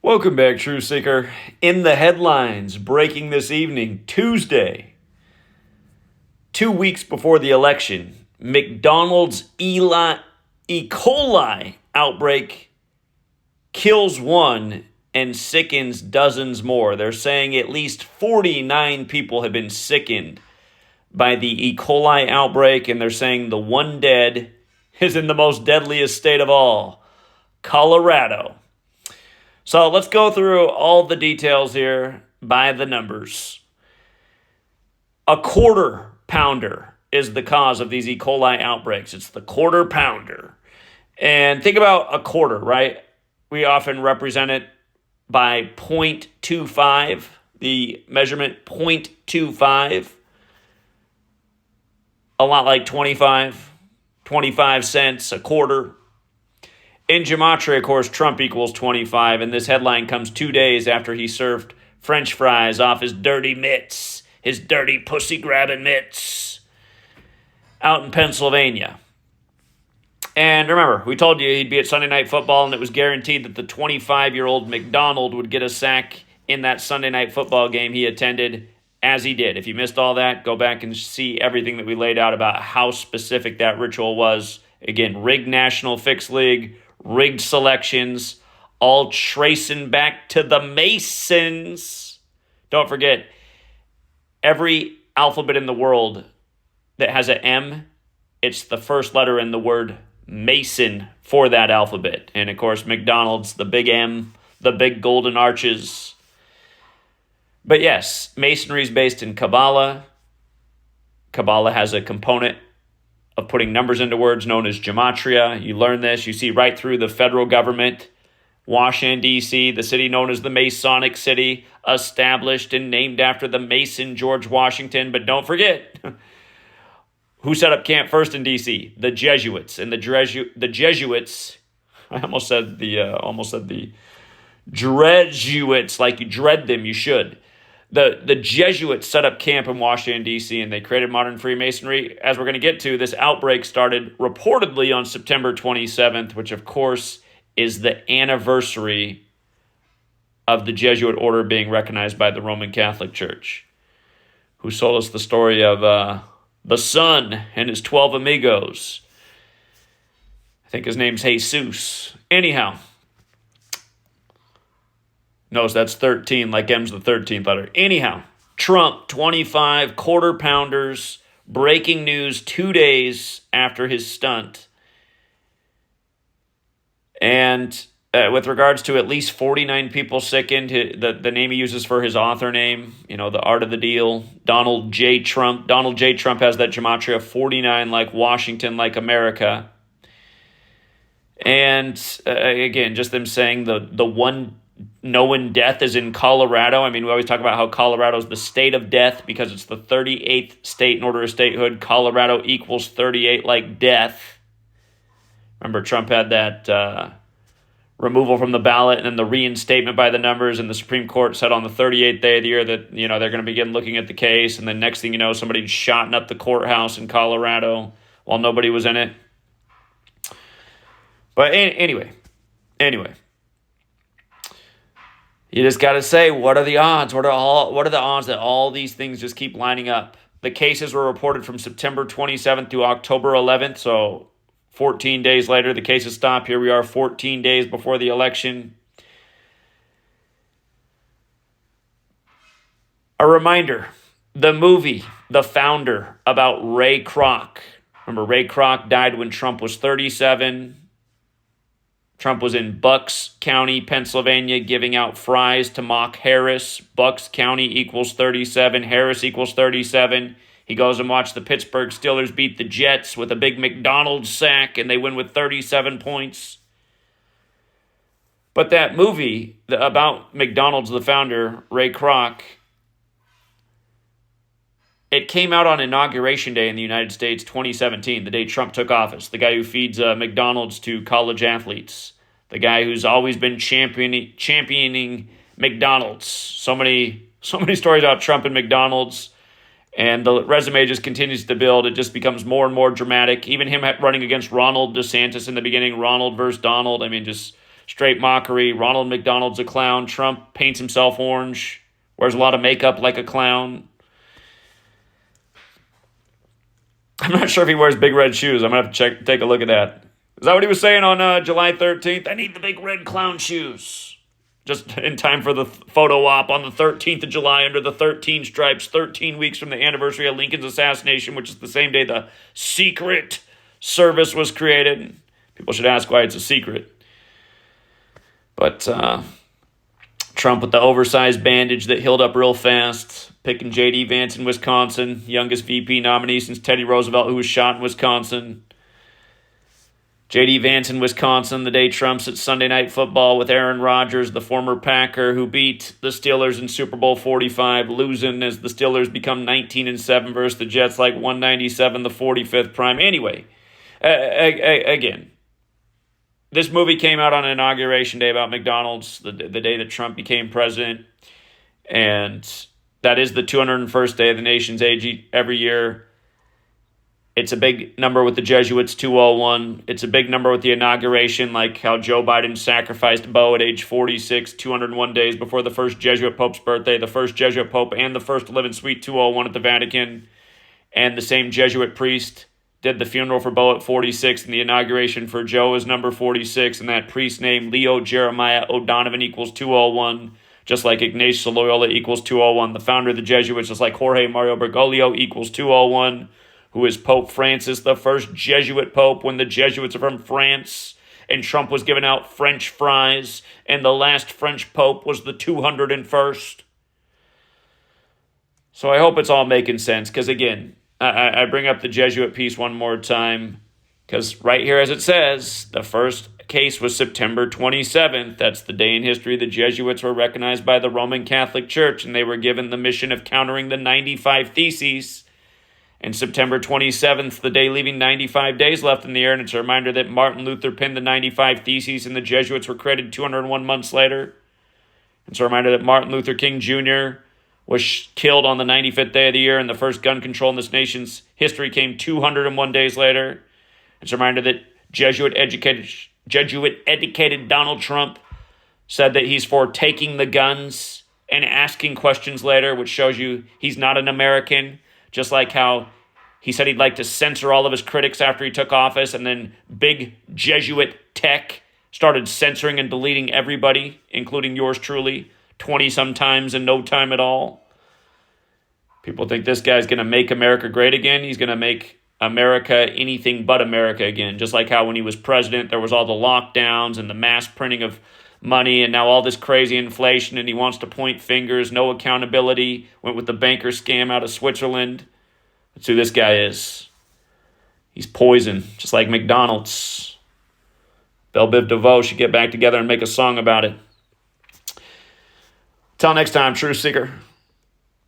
Welcome back, Truth Seeker. In the headlines, breaking this evening, Tuesday, 2 weeks before the election, McDonald's e.coli outbreak kills one and sickens dozens more. They're saying at least 49 people have been sickened by the E. coli outbreak, and they're saying the one dead is in the most deadliest state of all, Colorado. So let's go through all the details here by the numbers. A quarter pounder is the cause of these E. coli outbreaks. It's the quarter pounder. And think about a quarter, right? We often represent it by 0.25, the measurement 0.25. A lot like 25 cents, a quarter. In Gematria, of course, Trump equals 25, and this headline comes 2 days after he served French fries off his dirty mitts, his dirty pussy-grabbing mitts, out in Pennsylvania. And remember, we told you he'd be at Sunday Night Football, and it was guaranteed that the 25-year-old McDonald would get a sack in that Sunday Night Football game he attended, as he did. If you missed all that, go back and see everything that we laid out about how specific that ritual was. Again, rigged National Fix League, rigged selections, all tracing back to the Masons. Don't forget, every alphabet in the world that has an M, it's the first letter in the word Mason for that alphabet. And of course, McDonald's, the big M, the big golden arches. But yes, Masonry is based in Kabbalah. Kabbalah has a component of putting numbers into words known as Gematria. You learn this. You see right through the federal government, Washington, D.C., the city known as the Masonic City, established and named after the Mason George Washington. But don't forget, who set up camp first in D.C.? The Jesuits. And the Jesuits, I almost said the Jesuits, like you dread them, you should. The Jesuits set up camp in Washington, D.C., and they created modern Freemasonry. As we're going to get to, this outbreak started reportedly on September 27th, which, of course, is the anniversary of the Jesuit order being recognized by the Roman Catholic Church, who sold us the story of the son and his 12 amigos. I think his name's Jesus. Anyhow. No, that's 13, like M's the 13th letter. Anyhow, Trump, 25 quarter pounders, breaking news 2 days after his stunt. And with regards to at least 49 people sickened, the name he uses for his author name, the art of the deal, Donald J. Trump. Donald J. Trump has that gematria 49, like Washington, like America. And again, just them saying the one known death is in Colorado. I mean, we always talk about how Colorado is the state of death because it's the 38th state in order of statehood. Colorado equals 38 like death. Remember, Trump had that removal from the ballot and then the reinstatement by the numbers, and the Supreme Court said on the 38th day of the year that, they're going to begin looking at the case, and then next thing you know, somebody's shotting up the courthouse in Colorado while nobody was in it. But anyway. You just got to say, what are the odds? What are the odds that all these things just keep lining up? The cases were reported from September 27th to October 11th, so 14 days later, the cases stop. Here we are 14 days before the election. A reminder, the movie, The Founder, about Ray Kroc. Remember, Ray Kroc died when Trump was 37. Trump was in Bucks County, Pennsylvania, giving out fries to mock Harris. Bucks County equals 37. Harris equals 37. He goes and watches the Pittsburgh Steelers beat the Jets with a big McDonald's sack, and they win with 37 points. But that movie about McDonald's, the founder, Ray Kroc, it came out on Inauguration Day in the United States, 2017, the day Trump took office. The guy who feeds McDonald's to college athletes. The guy who's always been championing McDonald's. So many stories about Trump and McDonald's. And the resume just continues to build. It just becomes more and more dramatic. Even him running against Ronald DeSantis in the beginning, Ronald versus Donald. I mean, just straight mockery. Ronald McDonald's a clown. Trump paints himself orange, wears a lot of makeup like a clown. I'm not sure if he wears big red shoes. I'm going to have to take a look at that. Is that what he was saying on July 13th? I need the big red clown shoes. Just in time for the photo op on the 13th of July under the 13 stripes, 13 weeks from the anniversary of Lincoln's assassination, which is the same day the Secret Service was created. People should ask why it's a secret. But Trump with the oversized bandage that healed up real fast, picking J.D. Vance in Wisconsin, youngest VP nominee since Teddy Roosevelt, who was shot in Wisconsin. J.D. Vance in Wisconsin, the day Trump's at Sunday Night Football with Aaron Rodgers, the former Packer who beat the Steelers in Super Bowl 45, losing as the Steelers become 19-7 versus the Jets, like 197, the 45th prime. Anyway, again, this movie came out on Inauguration Day about McDonald's, the day that Trump became president, and that is the 201st day of the nation's age every year. It's a big number with the Jesuits, 201. It's a big number with the inauguration, like how Joe Biden sacrificed Bo at age 46, 201 days before the first Jesuit Pope's birthday, the first Jesuit Pope and the first to live in Suite 201 at the Vatican. And the same Jesuit priest did the funeral for Bo at 46, and the inauguration for Joe is number 46, and that priest named Leo Jeremiah O'Donovan equals 201, just like Ignatius Loyola equals 201. The founder of the Jesuits, just like Jorge Mario Bergoglio, equals 201. Who is Pope Francis, the first Jesuit Pope when the Jesuits are from France, and Trump was giving out French fries, and the last French Pope was the 201st. So I hope it's all making sense, because again, I bring up the Jesuit piece one more time, because right here as it says, the first case was September 27th. That's the day in history the Jesuits were recognized by the Roman Catholic Church, and they were given the mission of countering the 95 Theses. And September 27th, the day leaving 95 days left in the air, and it's a reminder that Martin Luther penned the 95 Theses and the Jesuits were created 201 months later. It's a reminder that Martin Luther King Jr. was killed on the 95th day of the year, and the first gun control in this nation's history came 201 days later. It's a reminder that Jesuit-educated Donald Trump said that he's for taking the guns and asking questions later, which shows you he's not an American. Just like how he said he'd like to censor all of his critics after he took office, and then big Jesuit tech started censoring and deleting everybody, including yours truly, 20-some times in no time at all. People think this guy's going to make America great again. He's going to make America anything but America again. Just like how when he was president, there was all the lockdowns and the mass printing of money, and now all this crazy inflation, and he wants to point fingers, no accountability, went with the banker scam out of Switzerland. That's who this guy is. He's poison, just like McDonald's. Belle Biv DeVoe should get back together and make a song about it. Till next time, Truth Seeker.